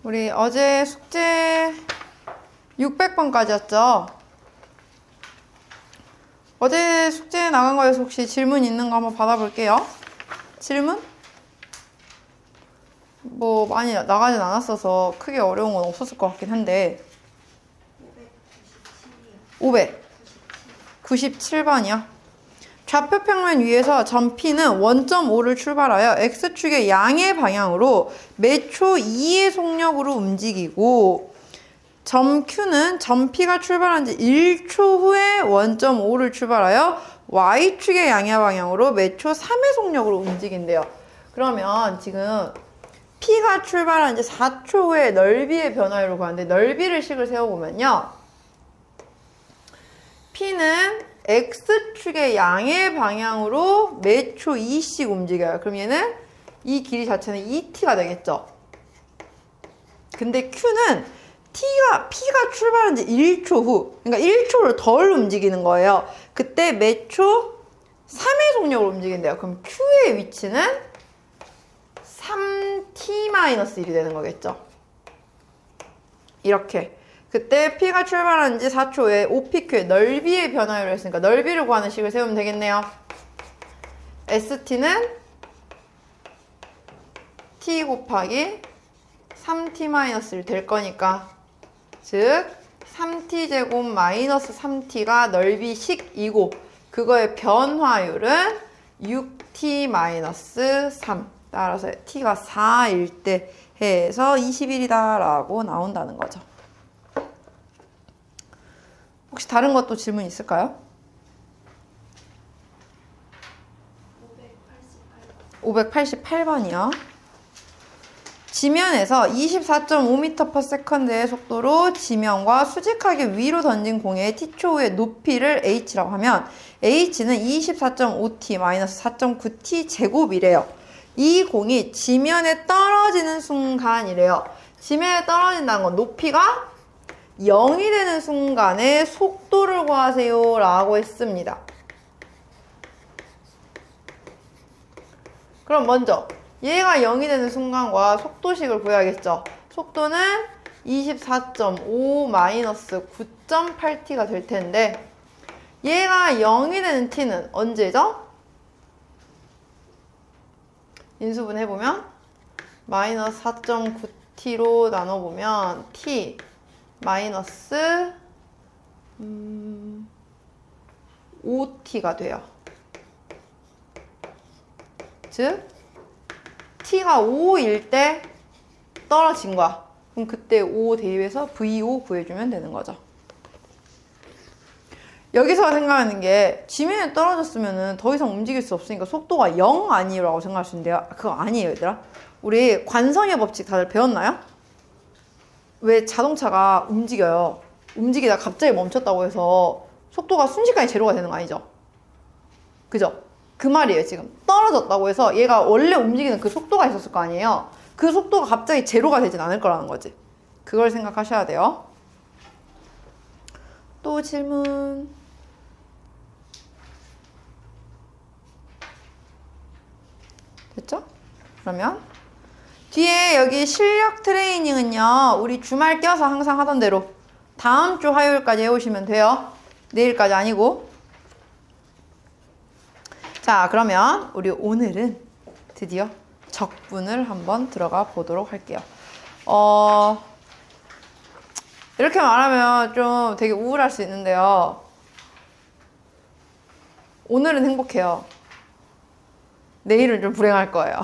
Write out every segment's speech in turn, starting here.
우리 어제 숙제 600번까지였죠? 어제 숙제 나간 거에서 혹시 질문 있는 거 한번 받아볼게요. 질문? 뭐 많이 나가진 않았어서 크게 어려운 건 없었을 것 같긴 한데 597번이요. 좌표 평면 위에서 점 P는 원점 O를 출발하여 X축의 양의 방향으로 매초 2의 속력으로 움직이고 점 Q는 점 P가 출발한 지 1초 후에 원점 O를 출발하여 Y축의 양의 방향으로 매초 3의 속력으로 움직인대요. 그러면 지금 P가 출발한 지 4초 후에 넓이의 변화율을 구하는데 넓이를 식을 세워보면요. P는 X축의 양의 방향으로 매초 2씩 움직여요. 그럼 얘는 이 길이 자체는 2t가 되겠죠. 근데 Q는 P가 출발한 지 1초 후, 그러니까 1초를 덜 움직이는 거예요. 그때 매초 3의 속력으로 움직인대요. 그럼 Q의 위치는 3t-1이 되는 거겠죠. 이렇게. 그때 P가 출발한 지 4초 후에 OPQ의 넓이의 변화율을 했으니까 넓이를 구하는 식을 세우면 되겠네요. ST는 T 곱하기 3t-1 될 거니까 즉 3t제곱 마이너스 3t가 넓이식이고 그거의 변화율은 6t-3 따라서 t가 4일 때 해서 21이다 라고 나온다는 거죠. 혹시 다른 것도 질문 있을까요? 588번이요. 지면에서 24.5m/s의 속도로 지면과 수직하게 위로 던진 공의 t초의 높이를 h라고 하면 h는 24.5t-4.9t 제곱이래요. 이 공이 지면에 떨어지는 순간이래요. 지면에 떨어진다는 건 높이가 0이 되는 순간에 속도를 구하세요 라고 했습니다. 그럼 먼저 얘가 0이 되는 순간과 속도식을 구해야겠죠. 속도는 24.5-9.8t가 될 텐데 얘가 0이 되는 t는 언제죠? 인수분 해보면 마이너스 4.9t로 나눠보면 t 마이너스 5t가 돼요. 즉 t가 5일 때 떨어진 거야. 그럼 그때 5 대입해서 v5 구해주면 되는 거죠. 여기서 생각하는 게 지면에 떨어졌으면 더 이상 움직일 수 없으니까 속도가 0 아니라고 생각할 수 있는데요. 그거 아니에요, 얘들아. 우리 관성의 법칙 다들 배웠나요? 왜 자동차가 움직여요? 움직이다가 갑자기 멈췄다고 해서 속도가 순식간에 제로가 되는 거 아니죠? 그죠? 그 말이에요, 지금. 떨어졌다고 해서 얘가 원래 움직이는 그 속도가 있었을 거 아니에요? 그 속도가 갑자기 제로가 되진 않을 거라는 거지. 그걸 생각하셔야 돼요. 또 질문. 됐죠? 그러면 뒤에 여기 실력 트레이닝은요, 우리 주말 껴서 항상 하던 대로 다음 주 화요일까지 해오시면 돼요. 내일까지 아니고. 자, 그러면 우리 오늘은 드디어 적분을 한번 들어가 보도록 할게요. 이렇게 말하면 좀 되게 우울할 수 있는데요. 오늘은 행복해요. 내일은 좀 불행할 거예요.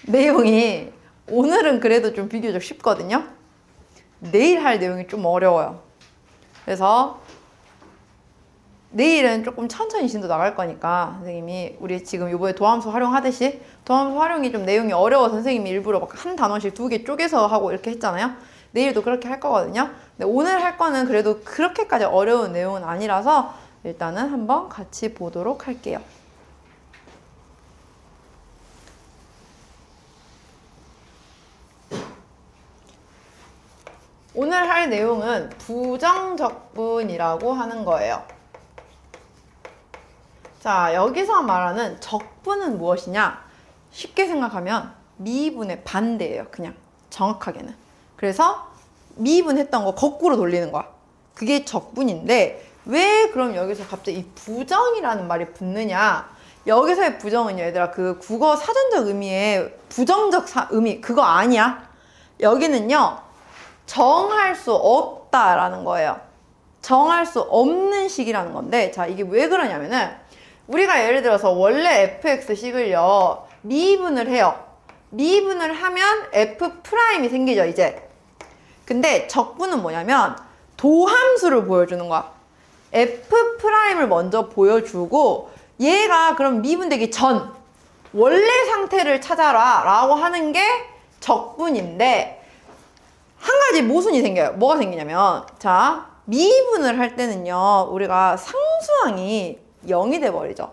내용이 오늘은 그래도 좀 비교적 쉽거든요. 내일 할 내용이 좀 어려워요. 그래서 내일은 조금 천천히 진도 나갈 거니까 선생님이 우리 지금 이번에 도함수 활용하듯이 도함수 활용이 좀 내용이 어려워서 선생님이 일부러 막 한 단원씩 2개 쪼개서 하고 이렇게 했잖아요. 내일도 그렇게 할 거거든요. 근데 오늘 할 거는 그래도 그렇게까지 어려운 내용은 아니라서 일단은 한번 같이 보도록 할게요. 오늘 할 내용은 부정적분이라고 하는 거예요. 자, 여기서 말하는 적분은 무엇이냐? 쉽게 생각하면 미분의 반대예요, 그냥. 정확하게는. 그래서 미분했던 거 거꾸로 돌리는 거야. 그게 적분인데 왜 그럼 여기서 갑자기 이 부정이라는 말이 붙느냐? 여기서의 부정은요, 얘들아, 그 국어 사전적 의미의 부정적 의미 그거 아니야. 여기는요, 정할 수 없다라는 거예요. 정할 수 없는 식이라는 건데, 자, 이게 왜 그러냐면은 우리가 예를 들어서 원래 fx식을요 미분을 해요. 미분을 하면 f'이 생기죠, 이제. 근데 적분은 뭐냐면 도함수를 보여주는 거야. f'을 먼저 보여주고 얘가 그럼 미분되기 전 원래 상태를 찾아라 라고 하는 게 적분인데, 한 가지 모순이 생겨요. 뭐가 생기냐면, 자, 미분을 할 때는요 우리가 상수항이 0이 돼버리죠.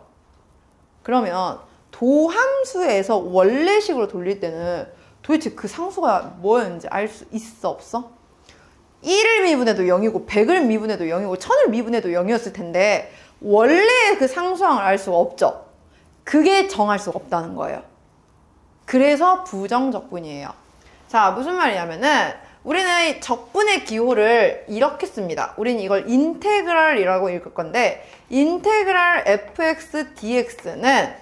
그러면 도함수에서 원래식으로 돌릴 때는 도대체 그 상수가 뭐였는지 알 수 있어, 없어? 1을 미분해도 0이고 100을 미분해도 0이고 1000을 미분해도 0이었을 텐데 원래 그 상수항을 알 수가 없죠. 그게 정할 수가 없다는 거예요. 그래서 부정적분이에요. 자, 무슨 말이냐면은 우리는 적분의 기호를 이렇게 씁니다. 우리는 이걸 인테그랄이라고 읽을 건데, 인테그랄 fx dx는,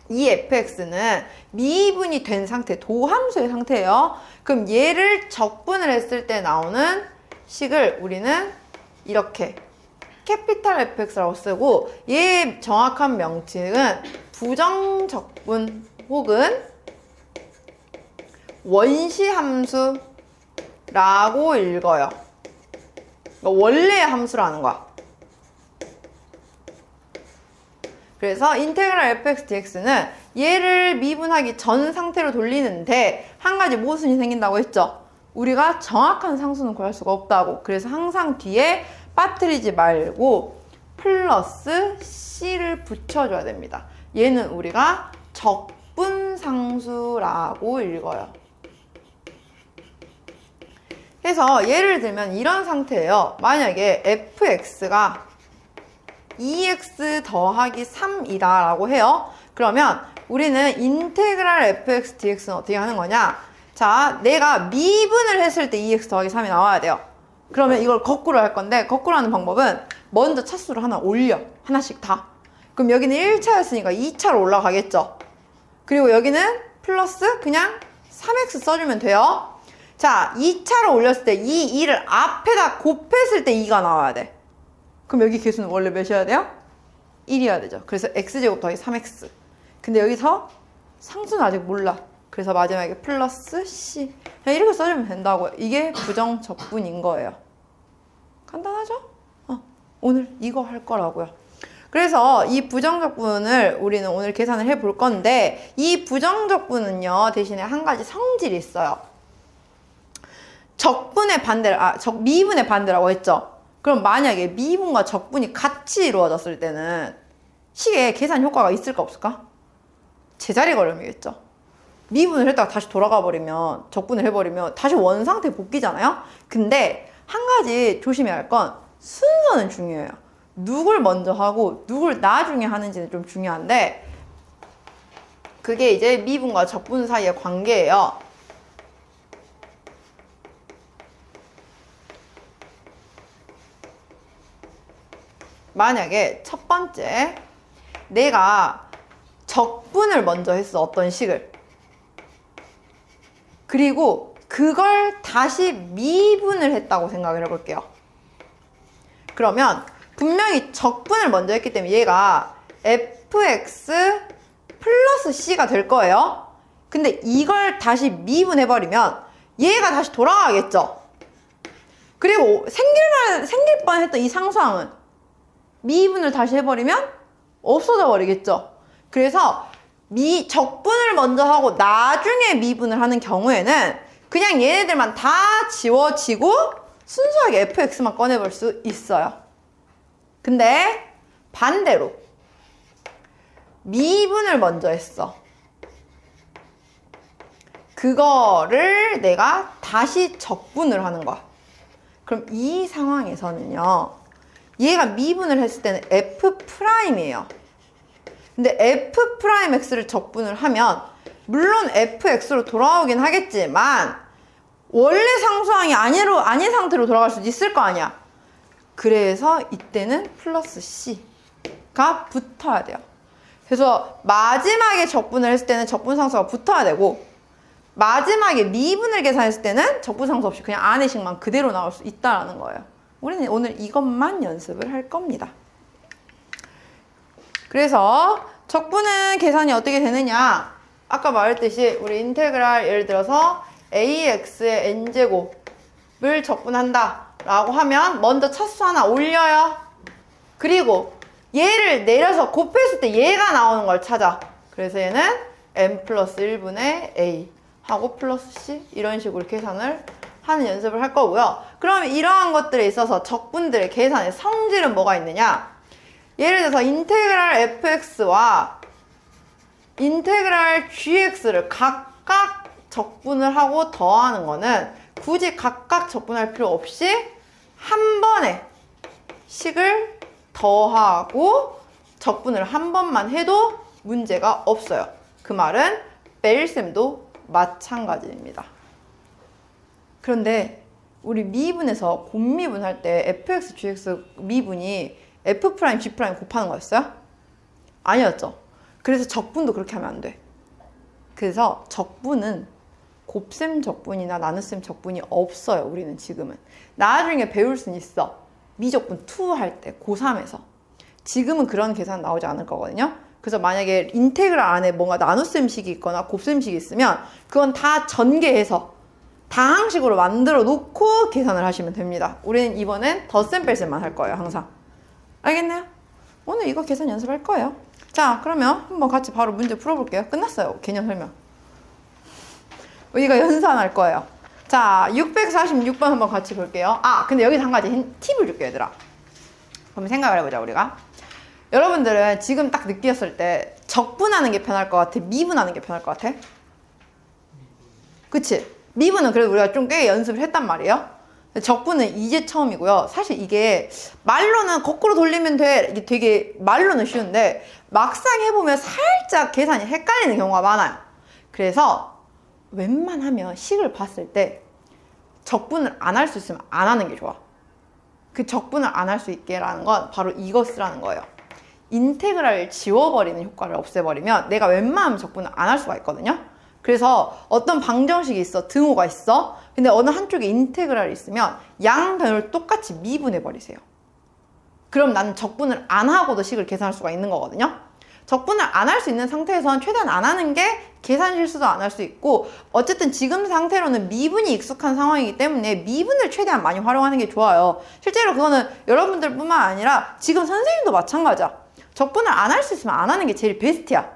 이 fx는 미분이 된 상태, 도함수의 상태예요. 그럼 얘를 적분을 했을 때 나오는 식을 우리는 이렇게 캐피탈 fx라고 쓰고, 얘의 정확한 명칭은 부정적분 혹은 원시함수 라고 읽어요. 그러니까 원래의 함수라는 거야. 그래서 인테그랄 fx dx는 얘를 미분하기 전 상태로 돌리는데 한 가지 모순이 생긴다고 했죠. 우리가 정확한 상수는 구할 수가 없다고. 그래서 항상 뒤에 빠뜨리지 말고 플러스 c를 붙여줘야 됩니다. 얘는 우리가 적분상수라고 읽어요. 그래서 예를 들면 이런 상태예요. 만약에 fx가 2x 더하기 3이다 라고 해요. 그러면 우리는 인테그랄 fx dx는 어떻게 하는 거냐? 자, 내가 미분을 했을 때 2x 더하기 3이 나와야 돼요. 그러면 이걸 거꾸로 할 건데, 거꾸로 하는 방법은 먼저 차수를 하나 올려. 하나씩 다. 그럼 여기는 1차였으니까 2차로 올라가겠죠. 그리고 여기는 플러스 그냥 3x 써주면 돼요. 자, 2차로 올렸을 때 이 2를 앞에다 곱했을 때 2가 나와야 돼. 그럼 여기 개수는 원래 몇이어야 돼요? 1이어야 되죠. 그래서 x제곱 더하기 3x. 근데 여기서 상수는 아직 몰라. 그래서 마지막에 플러스 c. 그냥 이렇게 써주면 된다고요. 이게 부정적분인 거예요. 간단하죠? 오늘 이거 할 거라고요. 그래서 이 부정적분을 우리는 오늘 계산을 해볼 건데, 이 부정적분은요 대신에 한 가지 성질이 있어요. 적분의 반대를, 미분의 반대라고 했죠. 그럼 만약에 미분과 적분이 같이 이루어졌을 때는 식에 계산 효과가 있을까 없을까? 제자리 걸음이겠죠. 미분을 했다가 다시 돌아가 버리면, 적분을 해버리면 다시 원상태 복귀잖아요. 근데 한 가지 조심해야 할 건 순서는 중요해요. 누굴 먼저 하고 누굴 나중에 하는지는 좀 중요한데, 그게 이제 미분과 적분 사이의 관계예요. 만약에 첫 번째, 내가 적분을 먼저 했어, 어떤 식을. 그리고 그걸 다시 미분을 했다고 생각을 해볼게요. 그러면 분명히 적분을 먼저 했기 때문에 얘가 fx 플러스 c가 될 거예요. 근데 이걸 다시 미분해버리면 얘가 다시 돌아가겠죠. 그리고 생길 뻔했던 이 상수항은 미분을 다시 해버리면 없어져 버리겠죠. 그래서 적분을 먼저 하고 나중에 미분을 하는 경우에는 그냥 얘네들만 다 지워지고 순수하게 fx만 꺼내볼 수 있어요. 근데 반대로 미분을 먼저 했어. 그거를 내가 다시 적분을 하는 거야. 그럼 이 상황에서는요, 얘가 미분을 했을 때는 f'이에요. 근데 f'x를 적분을 하면 물론 fx로 돌아오긴 하겠지만 원래 상수항이 아닌 상태로 돌아갈 수도 있을 거 아니야. 그래서 이때는 플러스 C가 붙어야 돼요. 그래서 마지막에 적분을 했을 때는 적분상수가 붙어야 되고, 마지막에 미분을 계산했을 때는 적분상수 없이 그냥 안의 식만 그대로 나올 수 있다는 거예요. 우리는 오늘 이것만 연습을 할 겁니다. 그래서 적분은 계산이 어떻게 되느냐, 아까 말했듯이 우리 인테그랄 예를 들어서 ax의 n제곱을 적분한다 라고 하면 먼저 차수 하나 올려요. 그리고 얘를 내려서 곱했을 때 얘가 나오는 걸 찾아. 그래서 얘는 n 플러스 1분의 a 하고 플러스 c 이런 식으로 계산을 하는 연습을 할 거고요. 그러면 이러한 것들에 있어서 적분들의 계산의 성질은 뭐가 있느냐, 예를 들어서 인테그랄 fx와 인테그랄 gx를 각각 적분을 하고 더하는 거는 굳이 각각 적분할 필요 없이 한 번에 식을 더하고 적분을 한 번만 해도 문제가 없어요. 그 말은 뺄셈도 마찬가지입니다. 그런데 우리 미분에서 곱미분할 때 fx, gx 미분이 f', g' 곱하는 거였어요? 아니었죠. 그래서 적분도 그렇게 하면 안 돼. 그래서 적분은 곱셈 적분이나 나눗셈 적분이 없어요. 우리는 지금은. 나중에 배울 수는 있어. 미적분 2 할 때 고3에서. 지금은 그런 계산 나오지 않을 거거든요. 그래서 만약에 인테그랄 안에 뭔가 나눗셈식이 있거나 곱셈식이 있으면 그건 다 전개해서 다항식으로 만들어 놓고 계산을 하시면 됩니다. 우리는 이번엔 덧셈 뺄셈만 할 거예요. 항상. 알겠나요? 오늘 이거 계산 연습할 거예요. 자, 그러면 한번 같이 바로 문제 풀어볼게요. 끝났어요. 개념 설명. 우리가 연산 할 거예요. 자, 646번 한번 같이 볼게요. 아, 근데 여기서 한 가지 팁을 줄게, 얘들아. 그럼 생각을 해보자, 우리가. 여러분들은 지금 딱 느꼈을 때 적분하는 게 편할 것 같아? 미분하는 게 편할 것 같아? 그치? 미분은 그래도 우리가 좀 꽤 연습을 했단 말이에요. 적분은 이제 처음이고요. 사실 이게 말로는 거꾸로 돌리면 돼. 이게 되게 말로는 쉬운데 막상 해보면 살짝 계산이 헷갈리는 경우가 많아요. 그래서 웬만하면 식을 봤을 때 적분을 안 할 수 있으면 안 하는 게 좋아. 그 적분을 안 할 수 있게라는 건 바로 이것이라는 거예요. 인테그랄을 지워버리는 효과를 없애버리면 내가 웬만하면 적분을 안 할 수가 있거든요. 그래서 어떤 방정식이 있어, 등호가 있어. 근데 어느 한쪽에 인테그랄이 있으면 양변을 똑같이 미분해버리세요. 그럼 나는 적분을 안 하고도 식을 계산할 수가 있는 거거든요. 적분을 안 할 수 있는 상태에서는 최대한 안 하는 게 계산 실수도 안 할 수 있고, 어쨌든 지금 상태로는 미분이 익숙한 상황이기 때문에 미분을 최대한 많이 활용하는 게 좋아요. 실제로 그거는 여러분들 뿐만 아니라 지금 선생님도 마찬가지야. 적분을 안 할 수 있으면 안 하는 게 제일 베스트야.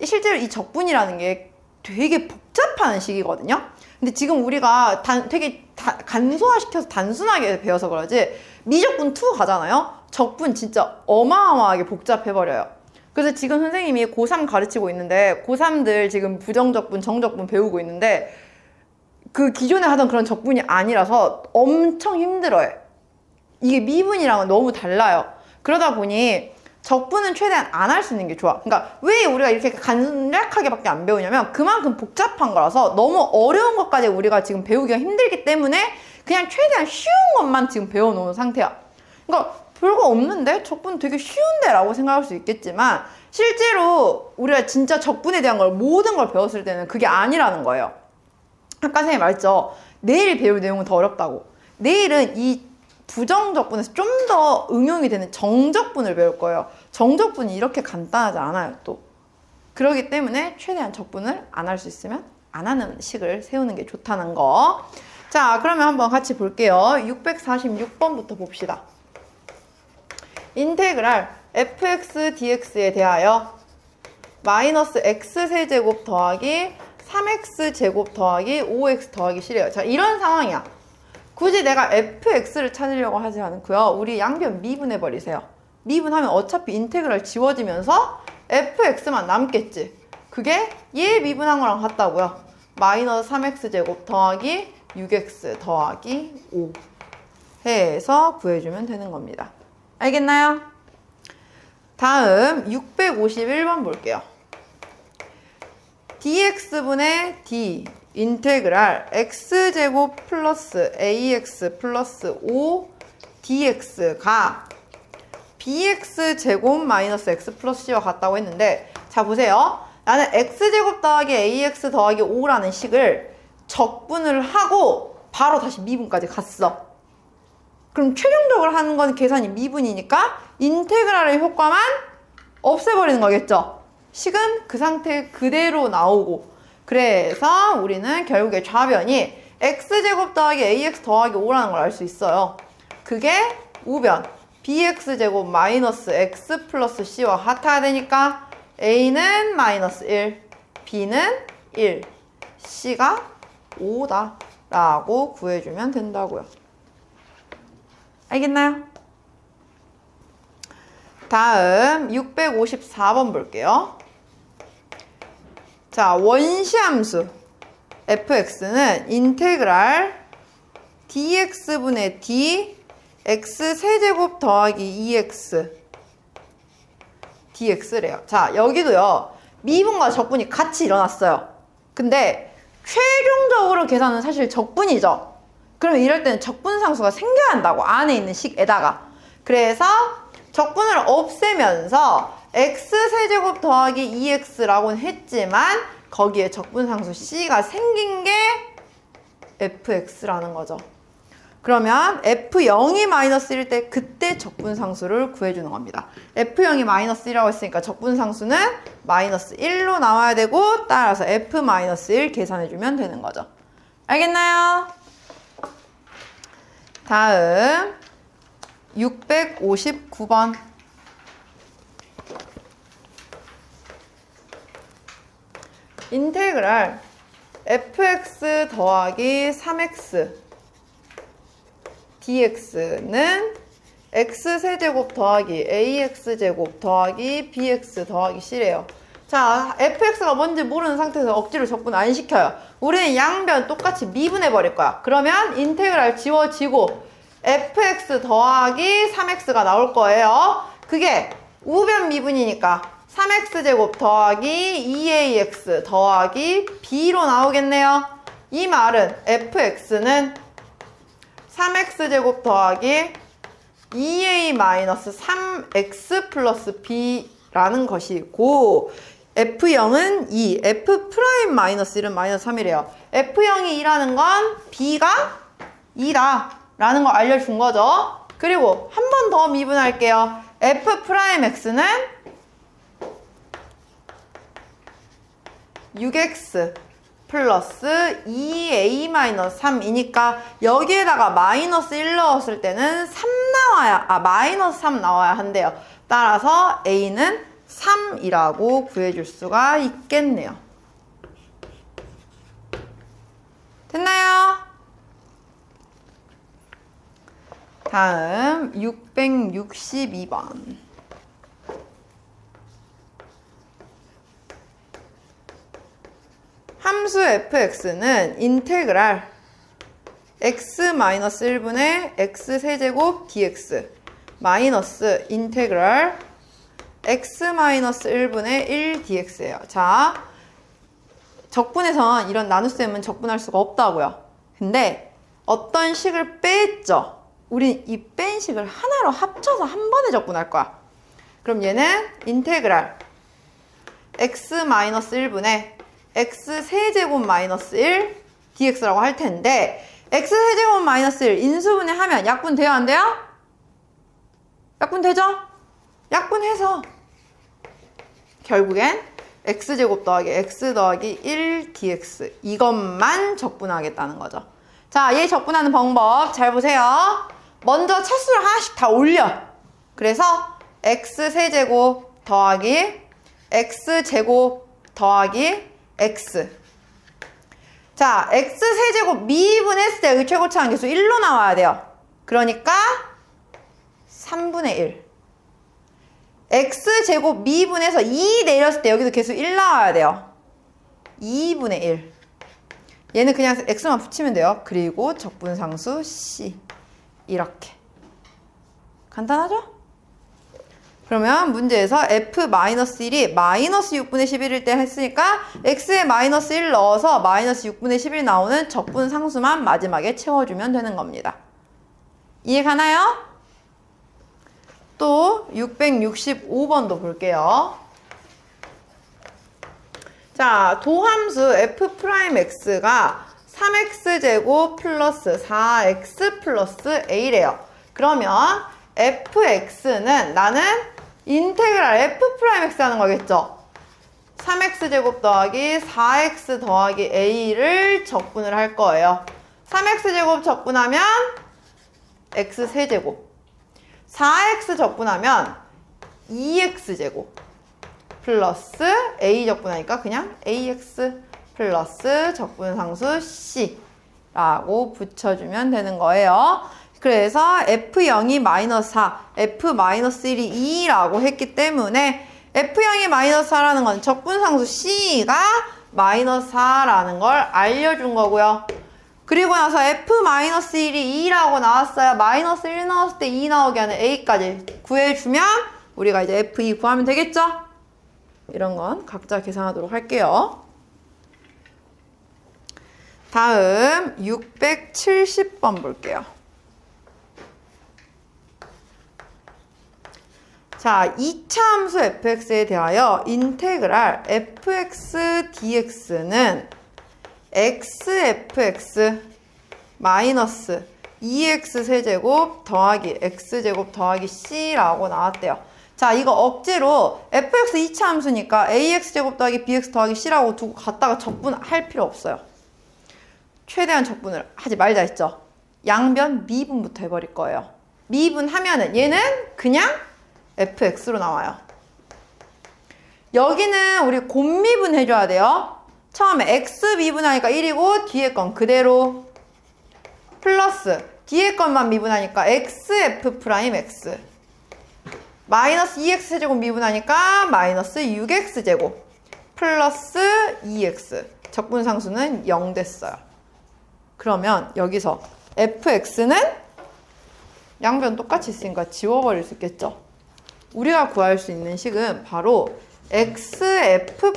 실제로 이 적분이라는 게 되게 복잡한 식이거든요. 근데 지금 우리가 되게 간소화시켜서 단순하게 배워서 그러지, 미적분 2 가잖아요. 적분 진짜 어마어마하게 복잡해버려요. 그래서 지금 선생님이 고3 가르치고 있는데 고3들 지금 부정적분, 정적분 배우고 있는데 그 기존에 하던 그런 적분이 아니라서 엄청 힘들어요. 이게 미분이랑은 너무 달라요. 그러다 보니 적분은 최대한 안 할 수 있는 게 좋아. 그러니까 왜 우리가 이렇게 간략하게밖에 안 배우냐면 그만큼 복잡한 거라서 너무 어려운 것까지 우리가 지금 배우기가 힘들기 때문에 그냥 최대한 쉬운 것만 지금 배워놓은 상태야. 그러니까 별거 없는데? 적분 되게 쉬운데? 라고 생각할 수 있겠지만 실제로 우리가 진짜 적분에 대한 걸 모든 걸 배웠을 때는 그게 아니라는 거예요. 아까 선생님 말했죠. 내일 배울 내용은 더 어렵다고. 내일은 이 부정적분에서 좀 더 응용이 되는 정적분을 배울 거예요. 정적분이 이렇게 간단하지 않아요, 또. 그렇기 때문에 최대한 적분을 안 할 수 있으면 안 하는 식을 세우는 게 좋다는 거. 자, 그러면 한번 같이 볼게요. 646번부터 봅시다. 인테그랄 fx dx에 대하여 마이너스 x세제곱 더하기 3x제곱 더하기 5x 더하기 실이에요. 자, 이런 상황이야. 굳이 내가 fx를 찾으려고 하지 않고요. 우리 양변 미분해버리세요. 미분하면 어차피 인테그랄 지워지면서 fx만 남겠지. 그게 얘 미분한 거랑 같다고요. 마이너스 3x제곱 더하기 6x 더하기 5 해서 구해주면 되는 겁니다. 알겠나요? 다음 651번 볼게요. dx분의 d 인테그랄 x제곱 플러스 ax 플러스 5dx가 bx제곱 마이너스 x 플러스 c와 같다고 했는데, 자 보세요. 나는 x제곱 더하기 ax 더하기 5라는 식을 적분을 하고 바로 다시 미분까지 갔어. 그럼 최종적으로 하는 건 계산이 미분이니까 인테그랄의 효과만 없애버리는 거겠죠. 식은 그 상태 그대로 나오고, 그래서 우리는 결국에 좌변이 x제곱 더하기 ax 더하기 5라는 걸 알 수 있어요. 그게 우변 bx제곱 마이너스 x 플러스 c와 같아야 되니까 a는 마이너스 1, b는 1, c가 5다 라고 구해주면 된다고요. 알겠나요? 다음 654번 볼게요. 자, 원시함수 fx는 인테그랄 dx분의 d x세제곱 더하기 2x dx래요. 자, 여기도요. 미분과 적분이 같이 일어났어요. 근데 최종적으로 계산은 사실 적분이죠. 그럼 이럴 때는 적분상수가 생겨야 한다고, 안에 있는 식에다가. 그래서 적분을 없애면서 x세제곱 더하기 2x라고는 했지만 거기에 적분상수 c가 생긴 게 fx라는 거죠. 그러면 f0이 마이너스 1일 때 그때 적분상수를 구해주는 겁니다. f0이 마이너스 1이라고 했으니까 적분상수는 마이너스 1로 나와야 되고, 따라서 f-1 계산해주면 되는 거죠. 알겠나요? 다음 659번. 인테그랄 fx 더하기 3x dx는 x세제곱 더하기 ax제곱 더하기 bx 더하기 c래요. 자, fx가 뭔지 모르는 상태에서 억지로 적분 안 시켜요. 우리는 양변 똑같이 미분해 버릴 거야. 그러면 인테그랄 지워지고 fx 더하기 3x가 나올 거예요. 그게 우변 미분이니까 3x제곱 더하기 2ax 더하기 b로 나오겠네요. 이 말은 fx는 3x제곱 더하기 2a-3x 플러스 b라는 것이고, f0은 2, f'-1은 마이너스 3이래요. f0이 2라는 건 b가 2다 라는 걸 알려준 거죠. 그리고 한 번 더 미분할게요. f'x는 6x 플러스 2a-3이니까 여기에다가 마이너스 1 넣었을 때는 3 나와야, 마이너스 3 나와야 한대요. 따라서 a는 3이라고 구해줄 수가 있겠네요. 됐나요? 다음 662번. 함수 fx는 인테그랄 x-1분의 x세제곱 dx 마이너스 인테그랄 x-1분의 1 dx예요. 자, 적분에선 이런 나눗셈은 적분할 수가 없다고요. 근데 어떤 식을 뺐죠? 우린 이 뺀 식을 하나로 합쳐서 한 번에 적분할 거야. 그럼 얘는 인테그랄 x-1분의 x세제곱 마이너스 1 dx라고 할 텐데, x세제곱 마이너스 1 인수분해 하면 약분 돼요, 안 돼요? 약분 되죠? 약분해서 결국엔 x제곱 더하기 x 더하기 1 dx 이것만 적분하겠다는 거죠. 자, 얘 적분하는 방법 잘 보세요. 먼저 차수를 하나씩 다 올려. 그래서 x세제곱 더하기 x제곱 더하기 x. 자, x세제곱 미분했을 때 최고차항 계수 1로 나와야 돼요. 그러니까 3분의 1. x제곱 미분해서 2 내렸을 때 여기도 계수 1 나와야 돼요. 2분의 1. 얘는 그냥 x만 붙이면 돼요. 그리고 적분상수 c. 이렇게. 간단하죠? 그러면 문제에서 f-1이 마이너스 6분의 11일 때 했으니까 x에 마이너스 1 넣어서 마이너스 6분의 11 나오는 적분 상수만 마지막에 채워주면 되는 겁니다. 이해 가나요? 또 665번도 볼게요. 자, 도함수 f'x가 3x제곱 플러스 4x 플러스 a래요. 그러면 fx는 나는 인테그랄 f'x 하는 거겠죠? 3x제곱 더하기 4x 더하기 a를 적분을 할 거예요. 3x제곱 적분하면 x 세제곱, 4x 적분하면 2x제곱 플러스 a 적분하니까 그냥 ax 플러스 적분상수 c 라고 붙여주면 되는 거예요. 그래서 f0이 마이너스 4, f-1이 2라고 했기 때문에 f0이 마이너스 4라는 건 적분상수 c가 마이너스 4라는 걸 알려준 거고요. 그리고 나서 f-1이 2라고 나왔어요. 마이너스 1 나왔을 때 2 나오게 하는 a까지 구해주면 우리가 이제 f2 구하면 되겠죠? 이런 건 각자 계산하도록 할게요. 다음 670번 볼게요. 자, 2차 함수 fx에 대하여 인테그랄 fx dx는 xfx 마이너스 2x 세제곱 더하기 x제곱 더하기 c라고 나왔대요. 자, 이거 억지로 fx 2차 함수니까 ax제곱 더하기 bx 더하기 c라고 두고 갖다가 적분할 필요 없어요. 최대한 적분을 하지 말자 했죠. 양변 미분부터 해버릴 거예요. 미분하면은 얘는 그냥 fx로 나와요. 여기는 우리 곱미분 해줘야 돼요. 처음에 x 미분하니까 1이고 뒤에 건 그대로 플러스 뒤에 것만 미분하니까 xf'(x) 마이너스 2x 세제곱 미분하니까 마이너스 6x 제곱 플러스 2x 적분상수는 0 됐어요. 그러면 여기서 fx는 양변 똑같이 있으니까 지워버릴 수 있겠죠. 우리가 구할 수 있는 식은 바로 xf'(x가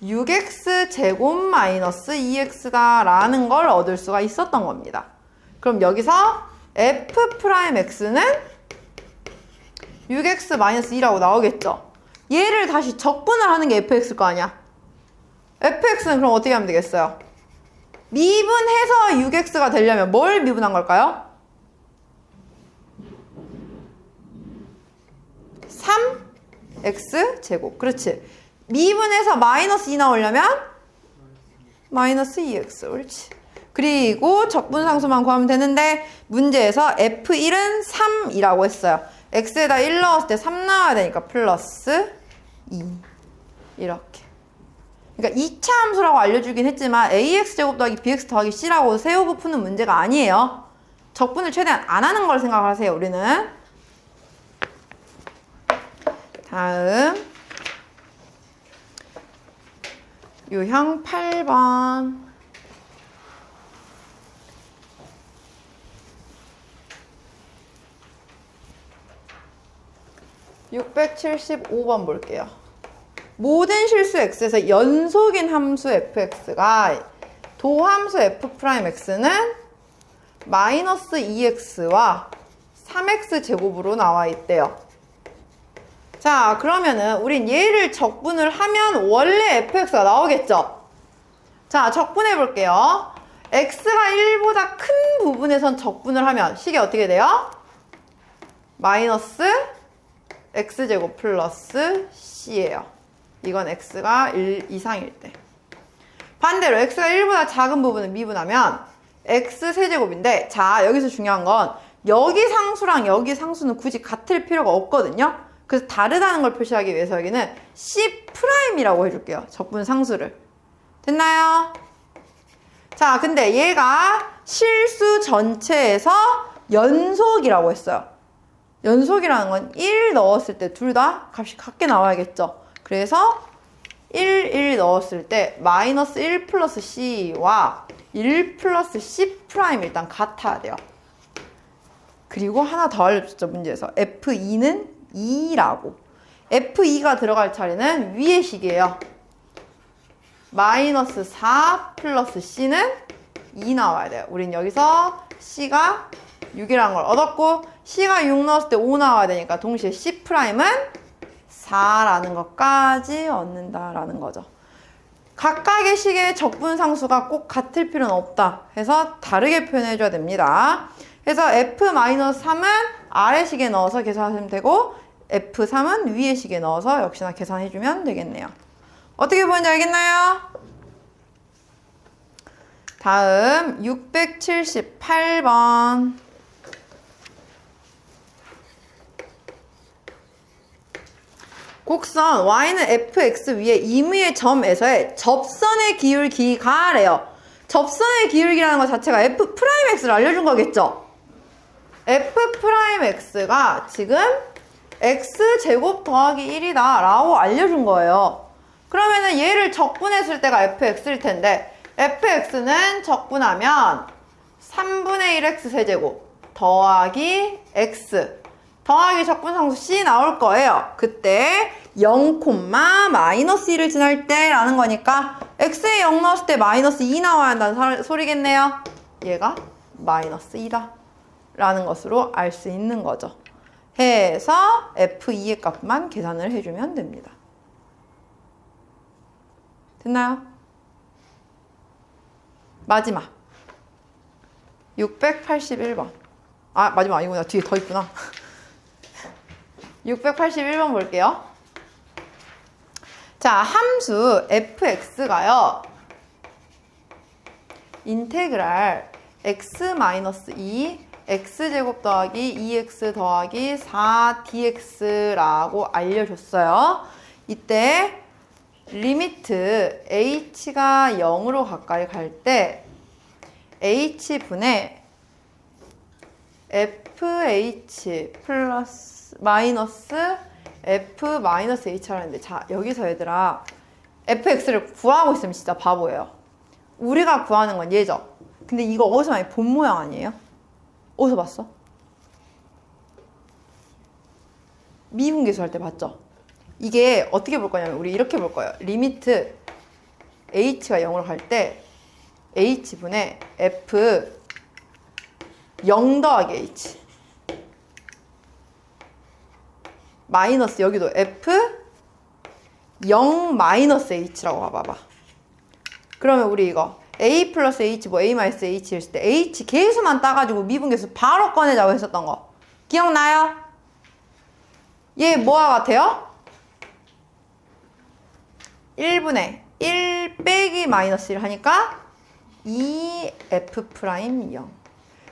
6x 제곱 마이너스 2x다 라는 걸 얻을 수가 있었던 겁니다. 그럼 여기서 f'x는 6x 마이너스 2라고 나오겠죠. 얘를 다시 적분을 하는 게 fx일 거 아니야. fx는 그럼 어떻게 하면 되겠어요? 미분해서 6x가 되려면 뭘 미분한 걸까요? 3x 제곱. 그렇지. 미분해서 마이너스 2 나오려면 마이너스 2x. 그렇지. 그리고 적분상수만 구하면 되는데 문제에서 f1은 3이라고 했어요. x에다 1 넣었을 때 3 나와야 되니까 플러스 2 이렇게. 그러니까 2차 함수라고 알려주긴 했지만 ax제곱 더하기 bx 더하기 c라고 세우고 푸는 문제가 아니에요. 적분을 최대한 안 하는 걸 생각하세요. 우리는. 다음 유형 8번. (675번) 볼게요. 모든 실수 x에서 연속인 함수 fx가 도함수 f'x는 마이너스 2x와 3x 제곱으로 나와 있대요. 자, 그러면은 우린 얘를 적분을 하면 원래 fx가 나오겠죠? 자, 적분해 볼게요. x가 1보다 큰 부분에선 적분을 하면 식이 어떻게 돼요? 마이너스 x제곱 플러스 c예요. 이건 x가 1 이상일 때. 반대로 x가 1보다 작은 부분을 미분하면 x 세제곱인데, 자, 여기서 중요한 건 여기 상수랑 여기 상수는 굳이 같을 필요가 없거든요. 그래서 다르다는 걸 표시하기 위해서 여기는 C'이라고 해줄게요. 적분 상수를. 됐나요? 자, 근데 얘가 실수 전체에서 연속이라고 했어요. 연속이라는 건 1 넣었을 때 둘 다 값이 같게 나와야겠죠. 그래서 1 넣었을 때 마이너스 1 플러스 C와 1 플러스 C' 일단 같아야 돼요. 그리고 하나 더 알려줬죠, 문제에서. F2는 2라고. F2가 들어갈 차례는 위의 식이에요. 마이너스 4 플러스 C는 2 나와야 돼요. 우린 여기서 C가 6이라는 걸 얻었고, C가 6 넣었을 때 5 나와야 되니까 동시에 C'은 4라는 것까지 얻는다라는 거죠. 각각의 식의 적분상수가 꼭 같을 필요는 없다 해서 다르게 표현해줘야 됩니다. 그래서 F-3은 아래 식에 넣어서 계산하시면 되고, F3은 위의 식에 넣어서 역시나 계산해주면 되겠네요. 어떻게 보는지 알겠나요? 다음 678번. 곡선 y는 fx 위에 임의의 점에서의 접선의 기울 기가래요. 접선의 기울기라는 것 자체가 f'x를 알려준 거겠죠? f'x가 지금 x제곱 더하기 1이다 라고 알려준 거예요. 그러면은 얘를 적분했을 때가 fx일 텐데, fx는 적분하면 3분의 1x 세제곱 더하기 x 더하기 적분상수 c 나올 거예요. 그때 0, 마이너스 1을 지날 때 라는 거니까 x에 0 넣었을 때 마이너스 2 나와야 한다는 소리겠네요. 얘가 마이너스 2다 라는 것으로 알 수 있는 거죠. 해서 f2의 값만 계산을 해주면 됩니다. 됐나요? 마지막 681번. 아, 마지막 아니구나. 뒤에 더 있구나. 681번 볼게요. 자, 함수 fx가요. 인테그랄 x-2 x제곱 더하기 2x 더하기 4dx라고 알려줬어요. 이때 리미트 h가 0으로 가까이 갈 때 h분의 fh 플러스 마이너스 f 마이너스 h라는데, 자, 여기서 얘들아 fx를 구하고 있으면 진짜 바보예요. 우리가 구하는 건 얘죠. 근데 이거 어디서 많이 본 모양 아니에요? 어디서 봤어? 미분계수 할 때 봤죠? 이게 어떻게 볼 거냐면 우리 이렇게 볼 거예요. 리미트 h가 0으로 갈 때 h분의 f 0 더하기 h 마이너스, 여기도 f 0 마이너스 h라고 봐봐. 그러면 우리 이거 a 플러스 h 뭐 a 마이너스 h 했을 때 h 계수만 따가지고 미분계수 바로 꺼내자고 했었던 거 기억나요? 얘 뭐와 같아요? 1분의 1 빼기 마이너스 1 하니까 2f'0.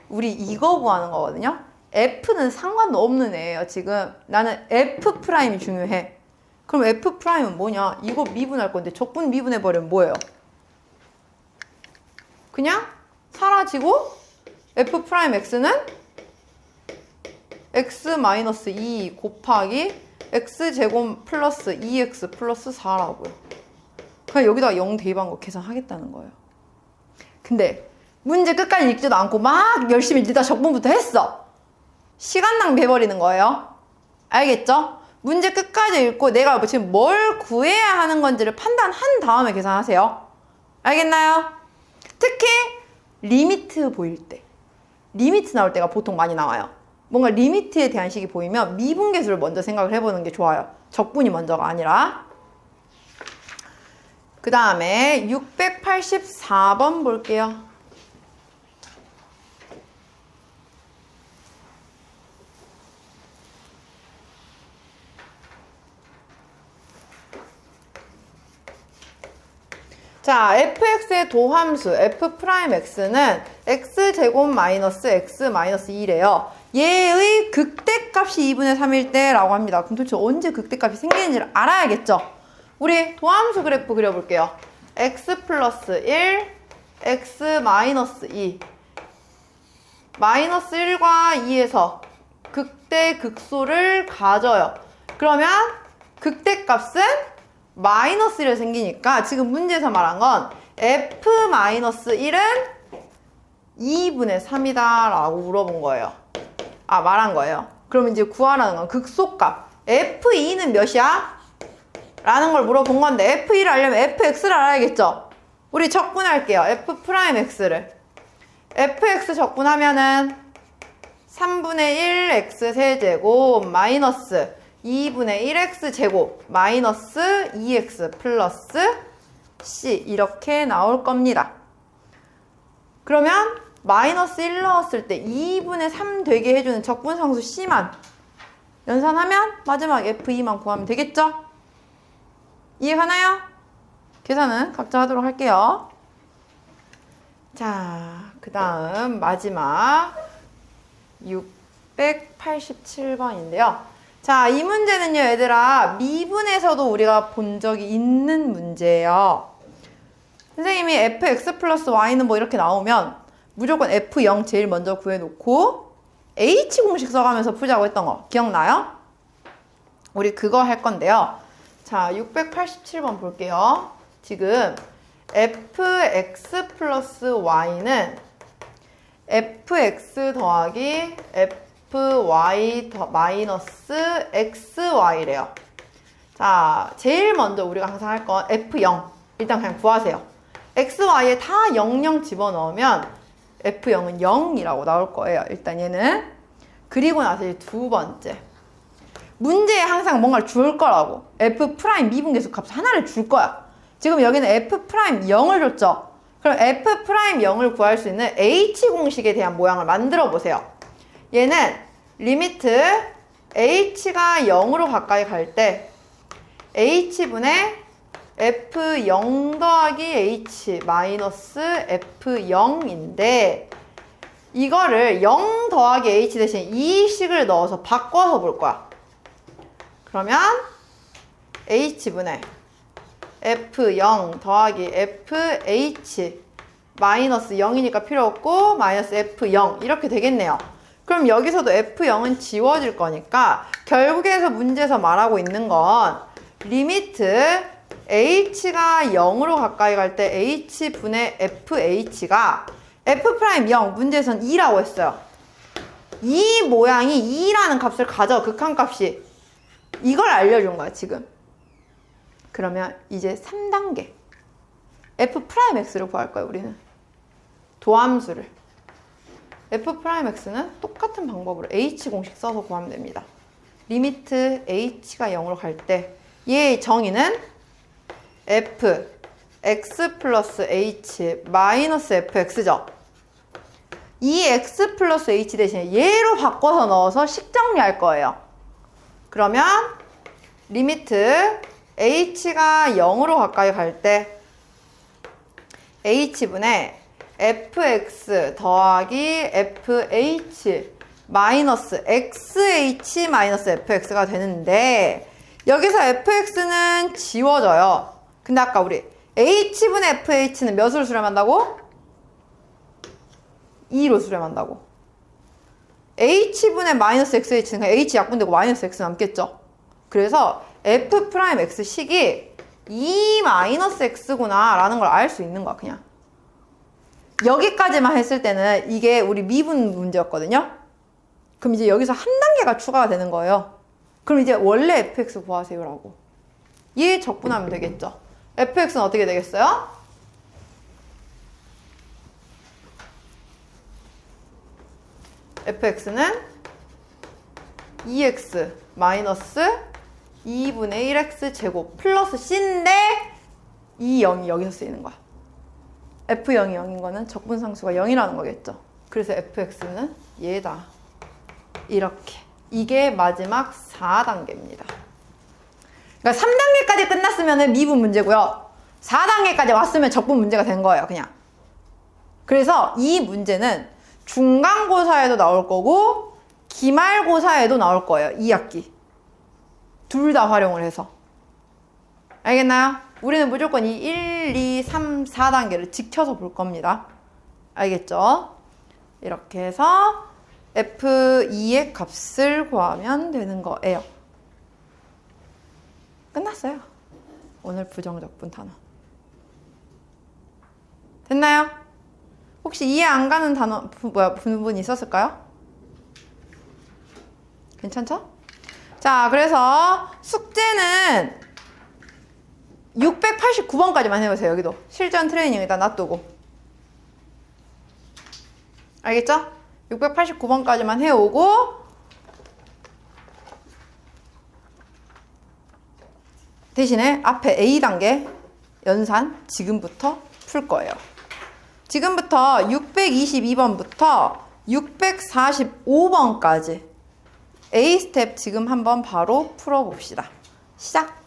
우리 이거 구하는 거거든요. f는 상관도 없는 애예요. 지금 나는 f'이 중요해. 그럼 f'은 뭐냐? 이거 미분할 건데 적분 미분해버리면 뭐예요? 그냥 사라지고 f'x는 x-2 곱하기 x제곱 플러스 2x 플러스 4라고요. 그냥 여기다가 0 대입한 거 계산하겠다는 거예요. 근데 문제 끝까지 읽지도 않고 막 열심히 읽다 적분부터 했어. 시간 낭비해버리는 거예요. 알겠죠? 문제 끝까지 읽고 내가 지금 뭘 구해야 하는 건지를 판단한 다음에 계산하세요. 알겠나요? 특히 리미트 보일 때, 리미트 나올 때가 보통 많이 나와요. 뭔가 리미트에 대한 식이 보이면 미분계수를 먼저 생각을 해보는 게 좋아요. 적분이 먼저가 아니라. 그 다음에 684번 볼게요. 자, fx의 도함수 f'x는 x제곱 마이너스 x 마이너스 2래요. 얘의 극대값이 2분의 3일 때라고 합니다. 그럼 도대체 언제 극대값이 생기는지를 알아야겠죠? 우리 도함수 그래프 그려볼게요. x 플러스 1, x 마이너스 2. 마이너스 1과 2에서 극대 극소를 가져요. 그러면 극대값은 마이너스 1이 생기니까 지금 문제에서 말한 건 f-1은 2분의 3이다 라고 물어본 거예요. 말한 거예요. 그럼 이제 구하라는 건 극소값. F2는 몇이야? 라는 걸 물어본 건데 F2를 알려면 fx를 알아야겠죠? 우리 적분할게요. f'x를. fx 적분하면은 3분의 1 x 세제곱 마이너스 2분의 1x 제곱 마이너스 2x 플러스 c 이렇게 나올 겁니다. 그러면 마이너스 1 넣었을 때 2분의 3 되게 해주는 적분상수 c만 연산하면 마지막 f2만 구하면 되겠죠? 이해가나요? 계산은 각자 하도록 할게요. 자, 그 다음 마지막 687번인데요. 자, 이 문제는요, 얘들아, 미분에서도 우리가 본 적이 있는 문제예요. 선생님이 fx 플러스 y는 뭐 이렇게 나오면 무조건 f0 제일 먼저 구해놓고 h 공식 써가면서 푸자고 했던 거 기억나요? 우리 그거 할 건데요. 자, 687번 볼게요. 지금 fx 플러스 y는 fx 더하기 fy 마이너스 xy래요. 자, 제일 먼저 우리가 항상 할 건 f0 일단 그냥 구하세요. xy에 다 00 집어넣으면 f0은 0이라고 나올 거예요. 일단 얘는. 그리고 나서 이제 두 번째, 문제에 항상 뭔가를 줄 거라고. f' 미분계수 값 하나를 줄 거야. 지금 여기는 f' 0을 줬죠. 그럼 f' 0을 구할 수 있는 h 공식에 대한 모양을 만들어 보세요. 얘는 리미트 h가 0으로 가까이 갈 때 h분의 f0 더하기 h 마이너스 f0인데 이거를 0 더하기 h 대신 이 식을 넣어서 바꿔서 볼 거야. 그러면 h분의 f0 더하기 fh 마이너스 0이니까 필요 없고 마이너스 f0 이렇게 되겠네요. 그럼 여기서도 f0은 지워질 거니까 결국에서 문제에서 말하고 있는 건 리미트 h가 0으로 가까이 갈 때 h분의 fh가 f'0 문제에서는 2라고 했어요. 이 모양이 2라는 값을 가져, 극한값이. 이걸 알려준 거야 지금. 그러면 이제 3단계 f'x를 구할 거예요. 우리는 도함수를. f'x는 똑같은 방법으로 h 공식 써서 구하면 됩니다. 리미트 h가 0으로 갈 때 얘의 정의는 f x 플러스 h 마이너스 fx죠. 이 x 플러스 h 대신에 얘로 바꿔서 넣어서 식 정리할 거예요. 그러면 리미트 h가 0으로 가까이 갈 때 h분의 fx 더하기 fh 마이너스 xh 마이너스 fx가 되는데 여기서 fx는 지워져요. 근데 아까 우리 h분의 fh는 몇으로 수렴한다고? 2로 수렴한다고. h분의 마이너스 xh는 그냥 h 약분되고 마이너스 x 남겠죠. 그래서 f'x 식이 2 마이너스 x구나 라는 걸 알 수 있는 거야. 그냥 여기까지만 했을 때는 이게 우리 미분 문제였거든요. 그럼 이제 여기서 한 단계가 추가가 되는 거예요. 그럼 이제 원래 fx 구하세요 라고 얘 적분하면 되겠죠. fx는 어떻게 되겠어요? fx는 2x 마이너스 2분의 1x 제곱 플러스 c인데 이 0이 여기서 쓰이는 거야. f0이 0인 거는 적분상수가 0이라는 거겠죠. 그래서 fx는 얘다. 이렇게. 이게 마지막 4단계입니다. 그러니까 3단계까지 끝났으면 미분 문제고요. 4단계까지 왔으면 적분 문제가 된 거예요. 그냥. 그래서 이 문제는 중간고사에도 나올 거고 기말고사에도 나올 거예요. 2학기. 둘 다 활용을 해서. 알겠나요? 우리는 무조건 이 1, 2, 3, 4단계를 지켜서 볼 겁니다. 알겠죠? 이렇게 해서 F2의 값을 구하면 되는 거예요. 끝났어요. 오늘 부정적분 단어. 됐나요? 혹시 이해 안 가는 단어, 부분 있었을까요? 괜찮죠? 자, 그래서 숙제는 689번까지만 해보세요. 여기도 실전 트레이닝 일단 놔두고. 알겠죠? 689번까지만 해오고 대신에 앞에 A단계 연산 지금부터 풀 거예요. 지금부터 622번부터 645번까지 A 스텝 지금 한번 바로 풀어봅시다. 시작!